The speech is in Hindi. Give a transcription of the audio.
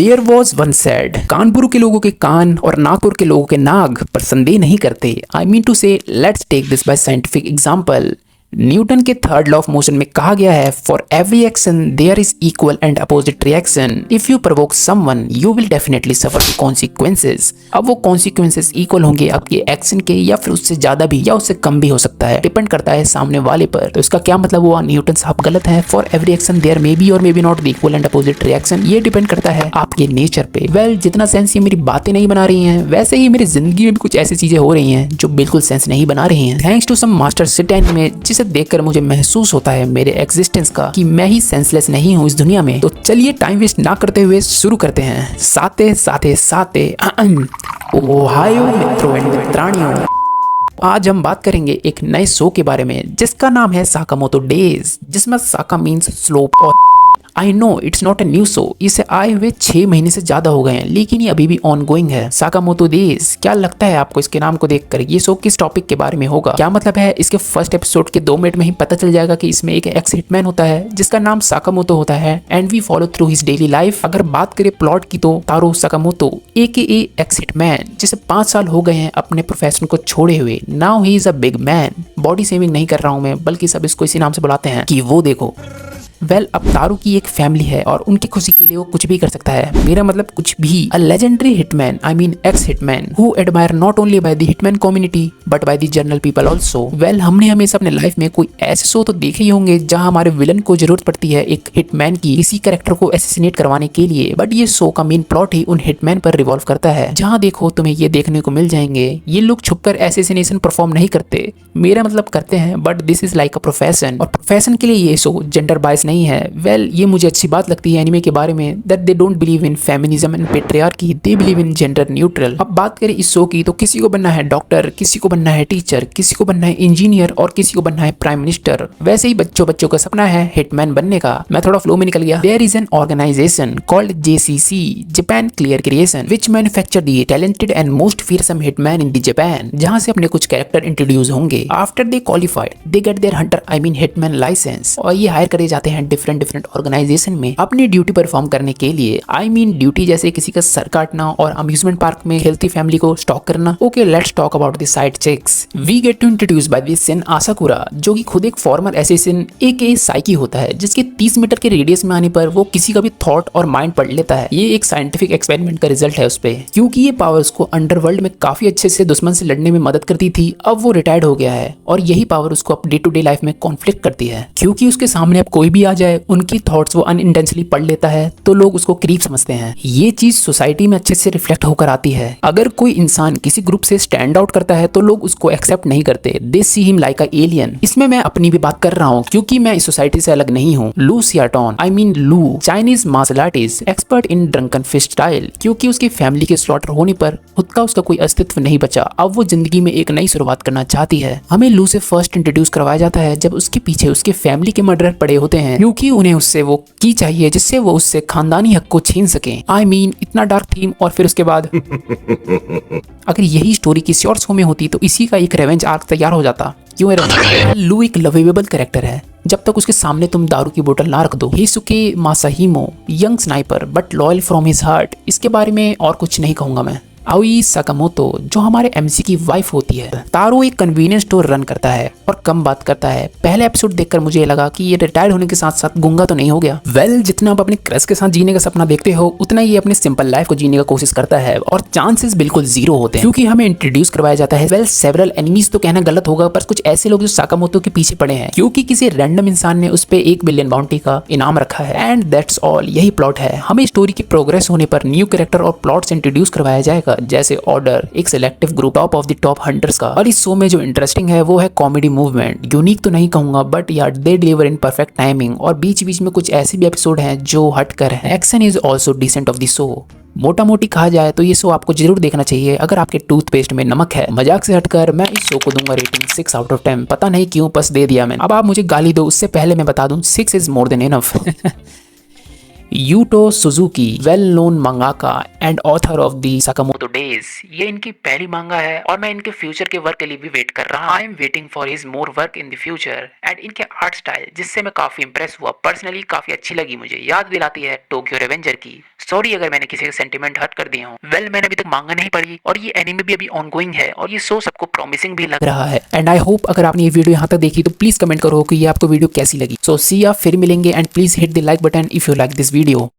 There was one sad, Kanpur के लोगों के कान और नागपुर के लोगों के नाग पर संदेह नहीं करते। I mean to say let's take this by scientific example. Newton के थर्ड लॉ ऑफ मोशन में कहा गया है for every action there is equal and opposite reaction. If you provoke someone you will definitely suffer the consequences. अब वो कॉन्सिक्वेंसेस इक्वल होंगे आपके एक्शन के या फिर उससे ज्यादा भी या उससे कम भी हो सकता है, डिपेंड करता है सामने वाले पर। तो इसका क्या मतलब हुआ, न्यूटन साहब गलत है। For every action there may be or may be not the equal and opposite reaction, ये डिपेंड करता है आपके नेचर पे। वेल जितना सेंस ये मेरी बातें नहीं बना रही हैं, वैसे ही मेरी जिंदगी में भी कुछ ऐसी चीजें हो रही हैं जो बिल्कुल सेंस नहीं बना रही हैं। Thanks to some master sit anime, जिसे देखकर मुझे महसूस होता है मेरे एग्जिस्टेंस का कि मैं ही सेंसलेस नहीं हूँ इस दुनिया में। तो चलिए टाइम वेस्ट ना करते हुए शुरू करते हैं। साते साते साते ओहायो मित्रों एंड मित्राणियों, आज हम बात करेंगे एक नए शो के बारे में जिसका नाम है साकामोतो डेज, जिसमें साका मीन्स स्लोप और I know it's not a new show. इसे आए हुए 6 महीने से ज्यादा हो गए हैं, लेकिन ये अभी भी ऑनगोइंग है। साकामोतो डेज, क्या लगता है आपको इसके नाम को देखकर ये शो किस टॉपिक के बारे में होगा? क्या मतलब है इसके फर्स्ट एपिसोड के 2 मिनट में ही पता चल जाएगा कि इसमें एक एक्स हिटमैन होता है जिसका नाम साकामोतो होता है and we follow through his daily life. अगर बात करें प्लॉट की तो Taro Sakamoto AKA ex hitman, जिसे 5 साल हो गए हैं अपने प्रोफेशन को छोड़े हुए, now he is a big man. Body shaming नहीं कर रहा हूं मैं, बल्कि सब इसको इसी नाम से बुलाते हैं कि वो देखो। वेल अब तारू की एक फैमिली है और उनकी खुशी के लिए वो कुछ भी कर सकता है। मेरा मतलब कुछ भी। A legendary hitman, I mean x hitman, who admire not only by the hitman community but by the general people also. Well हमने हमेशा अपने लाइफ में कोई ऐसे शो तो देखे ही होंगे जहां हमारे विलन को जरूरत पड़ती है एक हिटमैन की किसी कैरेक्टर को एसेसिनेट करवाने के लिए, बट ये शो का मेन प्लॉट ही उन हिटमैन पर रिवॉल्व करता है। जहां देखो तुम्हें ये देखने को मिल जाएंगे ये लोग छुपकर एसेसिनेशन परफॉर्म नहीं करते, मेरा मतलब करते हैं, but this is like a profession और प्रोफेशन के लिए ये शो जेंडर बायस नहीं है। वेल ये मुझे अच्छी बात लगती है एनिमे के बारे में, that they don't believe in feminism and patriarchy, they believe in gender neutral. अब बात करें इस शो की तो किसी को बनना है डॉक्टर, किसी को बनना है टीचर, किसी को बनना है इंजीनियर और किसी को बनना है प्राइम मिनिस्टर। वैसे ही बच्चों का सपना है हिटमैन बनने का। मैं थोड़ा फ्लो में निकल गया। There is an organization called JCC, Japan clear creation, which manufacture the talented and most fearsome hitman in the Japan, जहां से अपने कुछ कैरेक्टर इंट्रोड्यूस होंगे। After they qualified they get their hunter I mean hitman license, और ये हायर करे जाते हैं डिफरेंट ऑर्गेनाइजेशन में अपनी ड्यूटी परफॉर्म करने के लिए। आई मीन ड्यूटी जैसे किसी का सर काटना और अम्यूजमेंट पार्क में हेल्थी फैमिली को स्टॉक करना। Okay let's talk about the side chicks. We get to introduce by this Sen Asakura, जो कि खुद एक फॉर्मर एसेसिन AKA साइकी होता है, जिसके 30 मीटर के रेडियस में आने पर वो किसी का भी थॉट और माइंड पढ़ लेता है। ये एक साइंटिफिक एक्सपेरिमेंट का रिजल्ट है उस पे, क्योंकि ये पावर उसको अंडरवर्ल्ड में काफी अच्छे से दुश्मन से लड़ने में मदद करती थी। अब वो रिटायर्ड हो गया है और यही पावर उसको अब डे टू डे लाइफ में कॉन्फ्लिक्ट करती है, क्योंकि उसके सामने अब कोई भी आ जाए उनकी थॉट्स वो अनइंटेंशनली पढ़ लेता है तो लोग उसको क्रीप समझते हैं। ये चीज सोसाइटी में अच्छे से रिफ्लेक्ट होकर आती है। अगर कोई इंसान किसी ग्रुप से स्टैंड आउट करता है तो लोग उसको एक्सेप्ट नहीं करते, they see him like a alien. इसमें मैं अपनी भी बात कर रहा हूँ क्योंकि मैं इस सोसाइटी से अलग नहीं हूँ। Lu Shaotang, I mean Lu, Chinese martial artist, expert in drunken fish style, क्योंकि उसकी फैमिली के स्लॉटर होने पर खुद का उसका कोई अस्तित्व नहीं बचा। अब वो जिंदगी में एक नई शुरुआत करना चाहती है। हमें लू से फर्स्ट इंट्रोड्यूस करवाया जाता है जब उसके पीछे उसके फैमिली के मर्डरर पड़े होते हैं, क्योंकि उन्हें उससे वो की चाहिए जिससे वो उससे खानदानी हक को छीन सके। आई मीन इतना डार्क थीम। और फिर उसके बाद अगर यही स्टोरी किसी और शो में होती तो इसी का एक रेवेंज आर्क तैयार हो जाता। क्यों है? लू एक लवेबल कैरेक्टर है जब तक उसके सामने तुम दारू की बोतल ना रख दो। Hisuke Masahimo, young sniper but loyal from his heart. इसके बारे में और कुछ नहीं कहूंगा मैं। आउई साकामोतो, जो हमारे MC की वाइफ होती है। तारो एक कन्वीनियंस स्टोर रन करता है और कम बात करता है। पहले एपिसोड देखकर मुझे लगा कि ये रिटायर्ड होने के साथ साथ गूंगा तो नहीं हो गया। वेल जितना आप अपने क्रश के साथ जीने का सपना देखते हो उतना ही अपने सिंपल लाइफ को जीने का कोशिश करता है, और चांसेस बिल्कुल जीरो होते हैं क्योंकि हमें इंट्रोड्यूस करवाया जाता है। वेल सेवरल एनिमीज तो कहना गलत होगा, पर कुछ ऐसे लोग जो साकामोतो के पीछे पड़े हैं क्योंकि किसी रैंडम इंसान ने उस पे 1 बिलियन बाउंटी का इनाम रखा है। एंड दैट्स ऑल, यही प्लॉट है। हमें स्टोरी की प्रोग्रेस होने पर न्यू कैरेक्टर और प्लॉट्स इंट्रोड्यूस करवाया जाएगा, जैसे ऑर्डर, एक selective group top of the top hunters का। और इस शो में जो इंटरेस्टिंग है वो है कॉमेडी मूवमेंट। यूनिक तो नहीं कहूंगा बट यार दे डिलीवर इन परफेक्ट टाइमिंग, और बीच बीच में कुछ ऐसे भी एपिसोड हैं जो हटकर है। Action is also descent of the show. मोटा मोटी कहा जाए तो ये शो आपको जरूर देखना चाहिए अगर आपके टूथपेस्ट में नमक है। मजाक से हटकर मैं इस शो को दूंगा रेटिंग 6 आउट ऑफ 10। पता नहीं क्यों बस दे दिया मैंने। अब आप मुझे गाली दो उससे पहले मैं बता दूं 6 is more than enough. Yuto Suzuki, well known mangaka and author of the Sakamoto Days. ये इनकी पहली मांगा है और मैं इनके फ्यूचर के वर्क के लिए भी वेट कर रहा हूँ। I am waiting for his more work in the future and इनके आर्ट स्टाइल जिससे मैं काफी इंप्रेस हुआ, पर्सनली काफी अच्छी लगी मुझे, याद दिलाती है टोक्यो रेवेंजर की। सॉरी अगर मैंने किसी का सेंटिमेंट हर्ट कर दिया हूँ। वेल मैंने अभी तक मांगा नहीं पढ़ी और ये एनिमे भी अभी ऑनगोइंग है और ये शो सबको प्रॉमिसिंग भी लग रहा है। एंड आई होप अगर आपने ये वीडियो यहाँ तक देखी तो प्लीज कमेंट करो कि ये आपको वीडियो कैसी लगी। सो सी या फिर मिलेंगे and please hit the like button if you like this video.